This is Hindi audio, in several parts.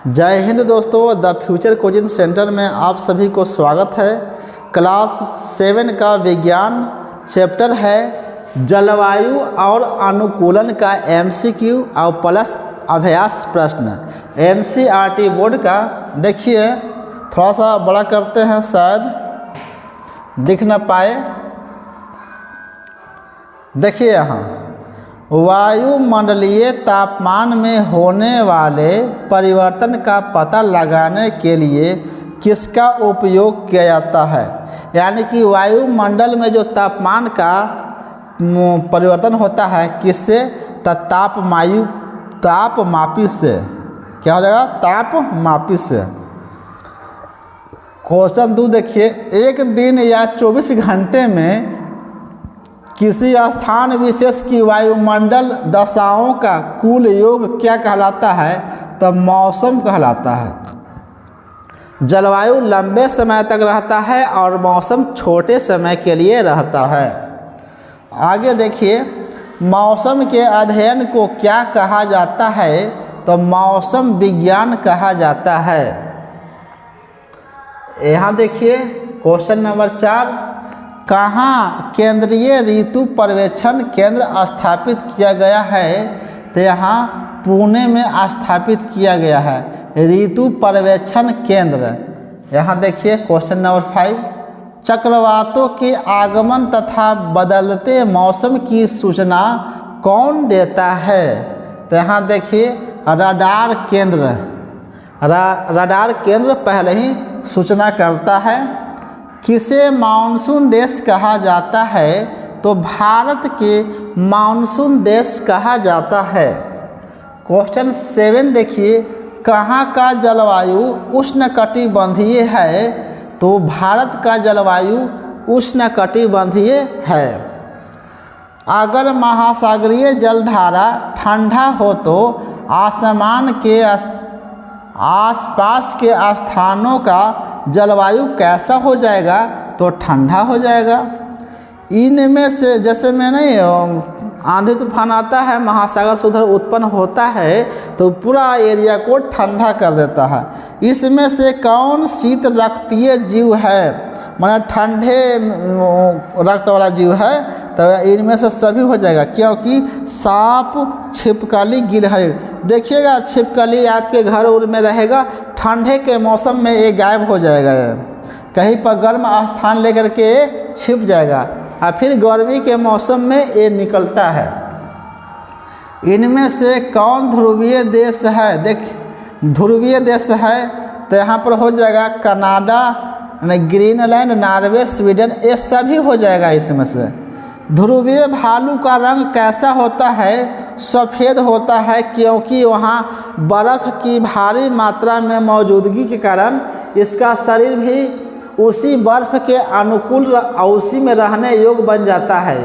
जय हिंद दोस्तों, द फ्यूचर कोचिंग सेंटर में आप सभी को स्वागत है। क्लास 7 का विज्ञान चैप्टर है जलवायु और अनुकूलन का एमसीक्यू और प्लस अभ्यास प्रश्न एनसीईआरटी बोर्ड का। देखिए थोड़ा सा बड़ा करते हैं, शायद दिख ना पाए। देखिए यहाँ वायुमंडलीय तापमान में होने वाले परिवर्तन का पता लगाने के लिए किसका उपयोग किया जाता है। यानी कि वायुमंडल में जो तापमान का परिवर्तन होता है किससे, तापमापी से। क्या हो जाएगा, तापमापी से। क्वेश्चन 2 देखिए, एक दिन या 24 घंटे में किसी स्थान विशेष की वायुमंडल दशाओं का कुल योग क्या कहलाता है, तो मौसम कहलाता है। जलवायु लंबे समय तक रहता है और मौसम छोटे समय के लिए रहता है। आगे देखिए, मौसम के अध्ययन को क्या कहा जाता है, तो मौसम विज्ञान कहा जाता है। यहाँ देखिए क्वेश्चन नंबर 4, कहाँ केंद्रीय ऋतु पर्यवेक्षण केंद्र स्थापित किया गया है, तो यहाँ पुणे में स्थापित किया गया है ऋतु पर्यवेक्षण केंद्र। यहाँ देखिए क्वेश्चन नंबर 5, चक्रवातों के आगमन तथा बदलते मौसम की सूचना कौन देता है, तो यहाँ देखिए रडार केंद्र। रडार केंद्र पहले ही सूचना करता है। किसे मानसून देश कहा जाता है, तो भारत के मानसून देश कहा जाता है। क्वेश्चन 7 देखिए, कहाँ का जलवायु उष्णकटिबंधीय है, तो भारत का जलवायु उष्णकटिबंधीय है। अगर महासागरीय जलधारा ठंडा हो तो आसमान के आसपास के स्थानों का जलवायु कैसा हो जाएगा, तो ठंडा हो जाएगा। इनमें से जैसे में नहीं आंधी तूफान आता है, महासागर से उधर उत्पन्न होता है तो पूरा एरिया को ठंडा कर देता है। इसमें से कौन शीत रक्तीय जीव है, माना ठंडे रक्त वाला जीव है, तो इनमें से सभी हो जाएगा, क्योंकि सांप, छिपकली, गिलहरी। देखिएगा छिपकली आपके घर उर में रहेगा, ठंडे के मौसम में ये गायब हो जाएगा, कहीं पर गर्म स्थान लेकर के छिप जाएगा, और फिर गर्मी के मौसम में ये निकलता है। इनमें से कौन ध्रुवीय देश है, देख ध्रुवीय देश है तो यहाँ पर हो जाएगा कनाडा, ग्रीनलैंड, नॉर्वे, स्वीडन, ये सभी हो जाएगा इसमें से। ध्रुवीय भालू का रंग कैसा होता है, सफ़ेद होता है, क्योंकि वहाँ बर्फ़ की भारी मात्रा में मौजूदगी के कारण इसका शरीर भी उसी बर्फ़ के अनुकूल और उसी में रहने योग्य बन जाता है।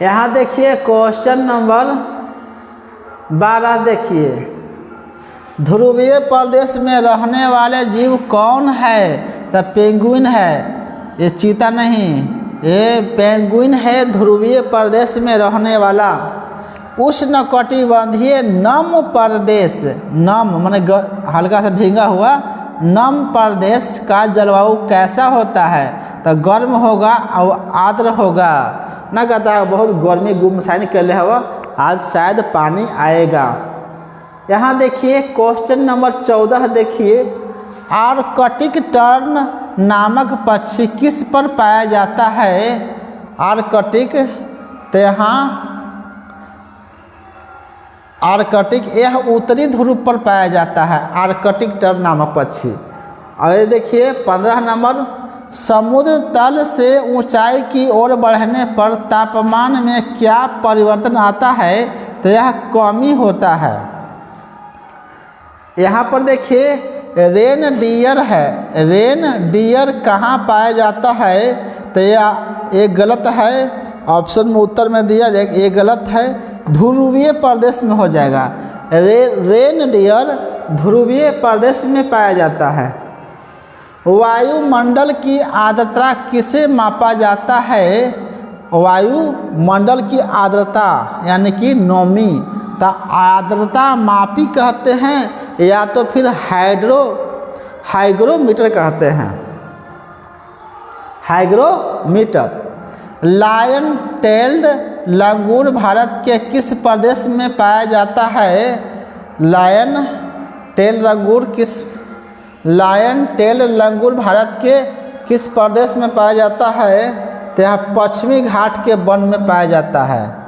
यहाँ देखिए क्वेश्चन नंबर 12 देखिए, ध्रुवीय प्रदेश में रहने वाले जीव कौन है, तो पेंगुइन है। ये चीता नहीं, ये पेंगुइन है ध्रुवीय प्रदेश में रहने वाला। उष्णकटिबंधीय नम प्रदेश, नम माने हल्का सा भींगा हुआ, नम प्रदेश का जलवायु कैसा होता है, तो गर्म होगा और आर्द्र होगा। ना कहता बहुत गर्मी गुमसाइन कर ले हवा, आज शायद पानी आएगा। यहाँ देखिए क्वेश्चन नंबर 14 देखिए, आर्कटिक टर्न नामक पक्षी किस पर पाया जाता है। आर्कटिक, तो यहाँ आर्कटिक यह उत्तरी ध्रुव पर पाया जाता है, आर्कटिक टर्न नामक पक्षी। और ये देखिए 15 नंबर, समुद्र तल से ऊंचाई की ओर बढ़ने पर तापमान में क्या परिवर्तन आता है, तो यह कमी होता है। यहाँ पर देखिए रेन डियर है। रेन डियर कहाँ पाया जाता है, तो ये गलत है, ऑप्शन में उत्तर में दिया जाएगा, ये गलत है, ध्रुवीय प्रदेश में हो जाएगा। रेन डियर ध्रुवीय प्रदेश में पाया जाता है। वायुमंडल की आर्द्रता किसे मापा जाता है, वायुमंडल की आर्द्रता यानी कि नमी, तो आर्द्रता मापी कहते हैं या तो फिर हाइग्रोमीटर कहते हैं, हाइग्रोमीटर। लायन टेल्ड लंगूर भारत के किस प्रदेश में पाया जाता है? लायन टेल लंगूर भारत के किस प्रदेश में पाया जाता है? तो यहाँ पश्चिमी घाट के वन में पाया जाता है।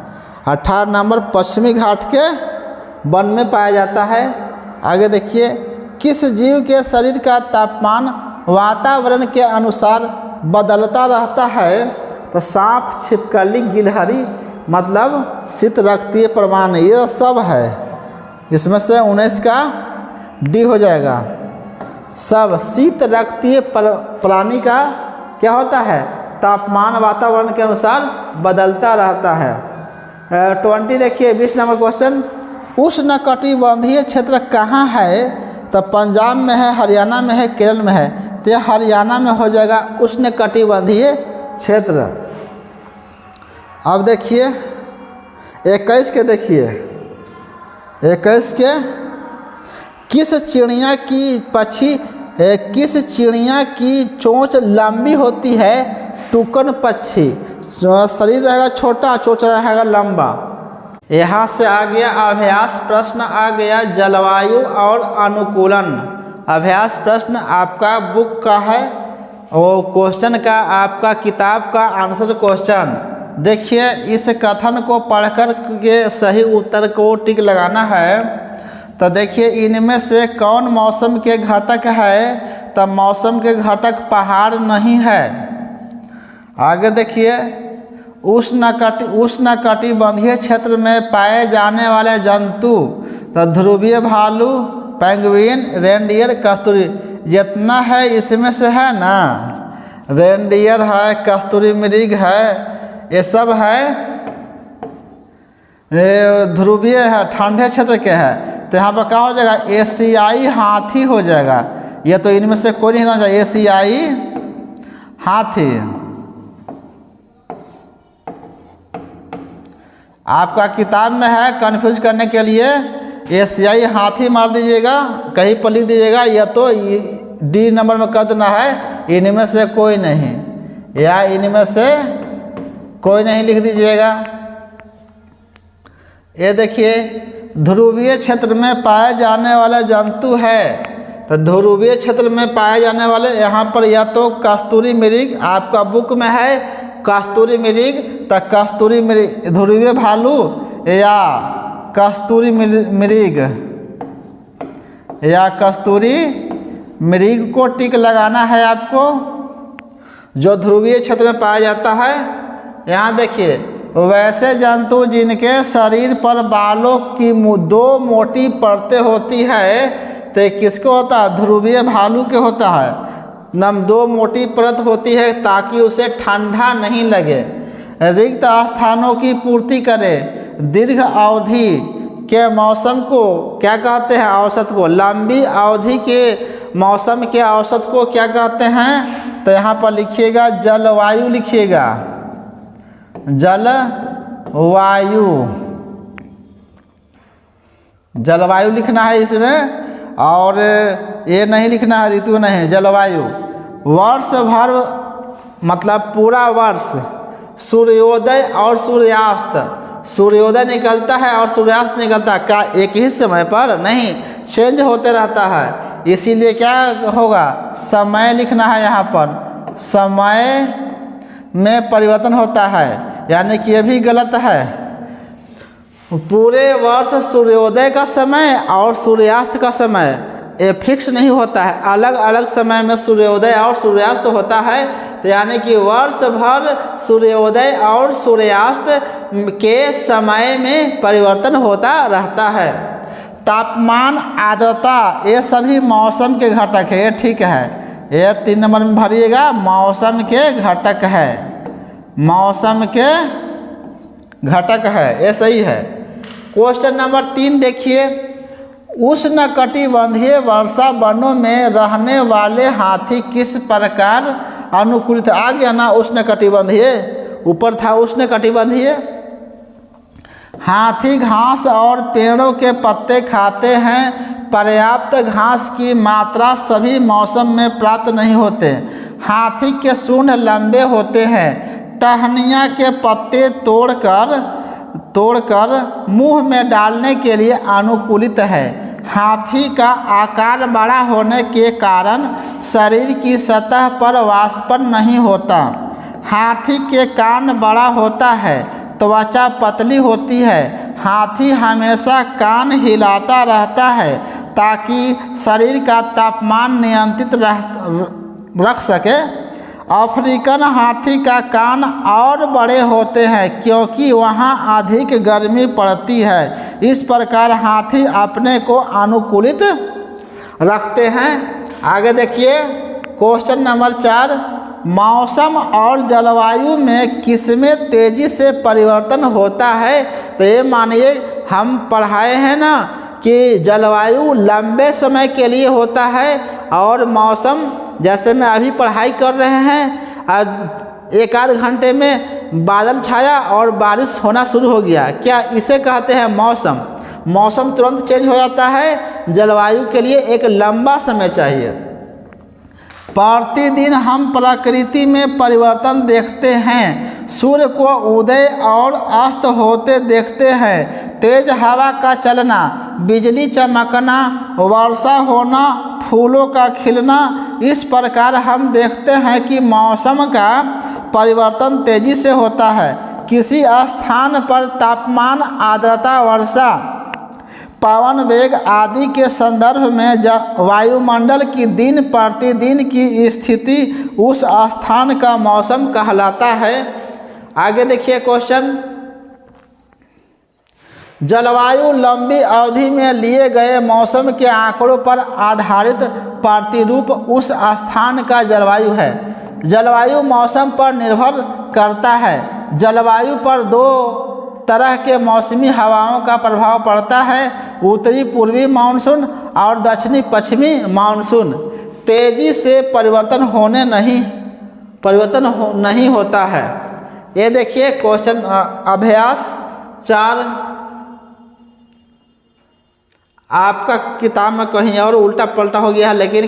18 नंबर पश्चिमी घाट के वन में पाया जाता है। आगे देखिए, किस जीव के शरीर का तापमान वातावरण के अनुसार बदलता रहता है? तो सांप, छिपकली, गिलहरी, मतलब शीत रक्तीय प्रमाण, ये सब है। इसमें से 19 का डी हो जाएगा। सब शीत रक्तीय प्राणी का क्या होता है? तापमान वातावरण के अनुसार बदलता रहता है। 20 देखिए, 20 नंबर क्वेश्चन, उष्णकटिबंधीय क्षेत्र कहाँ है? तो पंजाब में है, हरियाणा में है, केरल में है। तो हरियाणा में हो जाएगा उष्णकटिबंधीय क्षेत्र। अब देखिए 21 के, देखिए 21 के, किस चिड़िया की चोंच लंबी होती है? टुकन पक्षी। शरीर रहेगा छोटा, चोंच रहेगा लंबा। यहाँ से आ गया अभ्यास प्रश्न, आ गया जलवायु और अनुकूलन। अभ्यास प्रश्न आपका बुक का है, वो क्वेश्चन का आपका किताब का आंसर क्वेश्चन। देखिए, इस कथन को पढ़कर के सही उत्तर को टिक लगाना है। तो देखिए, इनमें से कौन मौसम के घटक है? तो मौसम के घटक पहाड़ नहीं है। आगे देखिए, उष्णकटिबंधीय क्षेत्र में पाए जाने वाले जंतु, तो ध्रुवीय भालू, पेंगुइन, रेनडियर, कस्तूरी। जितना है इसमें से है ना, रेनडियर है, कस्तूरी मृग है, ये सब है, ये ध्रुवीय है, ठंडे क्षेत्र के है। तो यहाँ पर क्या हो जाएगा? एशियाई हाथी हो जाएगा। ये तो इनमें से कोई नहीं होना चाहिए, एशियाई हाथी। आपका किताब में है, कंफ्यूज करने के लिए एशियाई हाथी मार दीजिएगा, कहीं पर लिख दीजिएगा, या तो डी नंबर में कर देना है, इनमें से कोई नहीं, या इनमें से कोई नहीं लिख दीजिएगा। ये देखिए, ध्रुवीय क्षेत्र में पाए जाने वाले जंतु है। तो ध्रुवीय क्षेत्र में पाए जाने वाले यहाँ पर या तो कस्तूरी मृग, आपका बुक में है कस्तूरी मृग, तो कस्तूरी मृग, ध्रुवीय भालू या कस्तूरी मृग, या कस्तूरी मृग को टिक लगाना है आपको, जो ध्रुवीय क्षेत्र में पाया जाता है। यहाँ देखिए, वैसे जंतु जिनके शरीर पर बालों की 2 मोटी परतें होती है, तो किसको होता है? ध्रुवीय भालू के होता है। 2 मोटी परत होती है ताकि उसे ठंडा नहीं लगे, रिक्त स्थानों की पूर्ति करे, दीर्घ अवधि के मौसम को क्या कहते हैं? औसत को। लंबी अवधि के मौसम के औसत को क्या कहते हैं? तो यहाँ पर लिखिएगा जलवायु, लिखिएगा जलवायु, जलवायु लिखना है इसमें, और ये नहीं लिखना है ऋतु नहीं, जलवायु। वर्ष भर मतलब पूरा वर्ष सूर्योदय और सूर्यास्त, सूर्योदय निकलता है और सूर्यास्त निकलता है, का एक ही समय पर नहीं, चेंज होते रहता है। इसीलिए क्या होगा? समय लिखना है यहाँ पर, समय में परिवर्तन होता है, यानी कि ये भी गलत है। पूरे वर्ष सूर्योदय का समय और सूर्यास्त का समय ये फिक्स नहीं होता है, अलग अलग समय में सूर्योदय और सूर्यास्त होता है। तो यानी कि वर्ष भर सूर्योदय और सूर्यास्त के समय में परिवर्तन होता रहता है। तापमान, आर्द्रता, ये सभी मौसम के घटक है, ये ठीक है। ये 3 नंबर में भरिएगा, मौसम के घटक है, मौसम के घटक है, ये सही है। क्वेश्चन नंबर 3 देखिए, उष्णकटिबंधीय वर्षा वनों में रहने वाले हाथी किस प्रकार अनुकूलित? आ गया ना उष्णकटिबंधीय, ऊपर था उष्णकटिबंधीय। हाथी घास और पेड़ों के पत्ते खाते हैं, पर्याप्त घास की मात्रा सभी मौसम में प्राप्त नहीं होते। हाथी के सूंड लंबे होते हैं। टहनियाँ के पत्ते तोड़कर मुंह में डालने के लिए अनुकूलित है। हाथी का आकार बड़ा होने के कारण शरीर की सतह पर वाष्पन नहीं होता। हाथी के कान बड़ा होता है, त्वचा पतली होती है। हाथी हमेशा कान हिलाता रहता है ताकि शरीर का तापमान नियंत्रित रख सके। अफ्रीकन हाथी का कान और बड़े होते हैं क्योंकि वहाँ अधिक गर्मी पड़ती है। इस प्रकार हाथी अपने को अनुकूलित रखते हैं। आगे देखिए क्वेश्चन नंबर 4, मौसम और जलवायु में किसमें तेजी से परिवर्तन होता है? तो ये मानिए हम पढ़ाए हैं ना कि जलवायु लंबे समय के लिए होता है और मौसम जैसे मैं अभी पढ़ाई कर रहे हैं, एक आध घंटे में बादल छाया और बारिश होना शुरू हो गया, क्या इसे कहते हैं मौसम? मौसम तुरंत चेंज हो जाता है। जलवायु के लिए एक लंबा समय चाहिए। प्रतिदिन हम प्रकृति में परिवर्तन देखते हैं। सूर्य को उदय और अस्त होते देखते हैं। तेज हवा का चलना, बिजली चमकना, वर्षा होना, फूलों का खिलना। इस प्रकार हम देखते हैं कि मौसम का परिवर्तन तेजी से होता है। किसी स्थान पर तापमान, आर्द्रता, वर्षा, पवन वेग आदि के संदर्भ में वायुमंडल की दिन प्रतिदिन की स्थिति उस स्थान का मौसम कहलाता है। आगे देखिए क्वेश्चन, जलवायु लंबी अवधि में लिए गए मौसम के आंकड़ों पर आधारित प्रतिरूप उस स्थान का जलवायु है। जलवायु मौसम पर निर्भर करता है। जलवायु पर दो तरह के मौसमी हवाओं का प्रभाव पड़ता है, उत्तरी पूर्वी मानसून और दक्षिणी पश्चिमी मानसून। तेजी से परिवर्तन नहीं होता है। ये देखिए क्वेश्चन अभ्यास 4, आपका किताब में कहीं और उल्टा पलटा हो गया है, लेकिन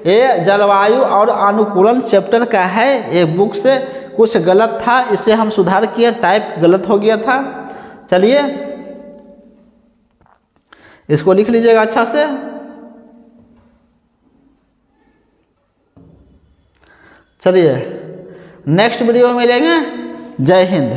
ये जलवायु और अनुकूलन चैप्टर का है। ये बुक से कुछ गलत था, इसे हम सुधार किए, टाइप गलत हो गया था। चलिए इसको लिख लीजिएगा अच्छा से। चलिए नेक्स्ट वीडियो में मिलेंगे। जय हिंद।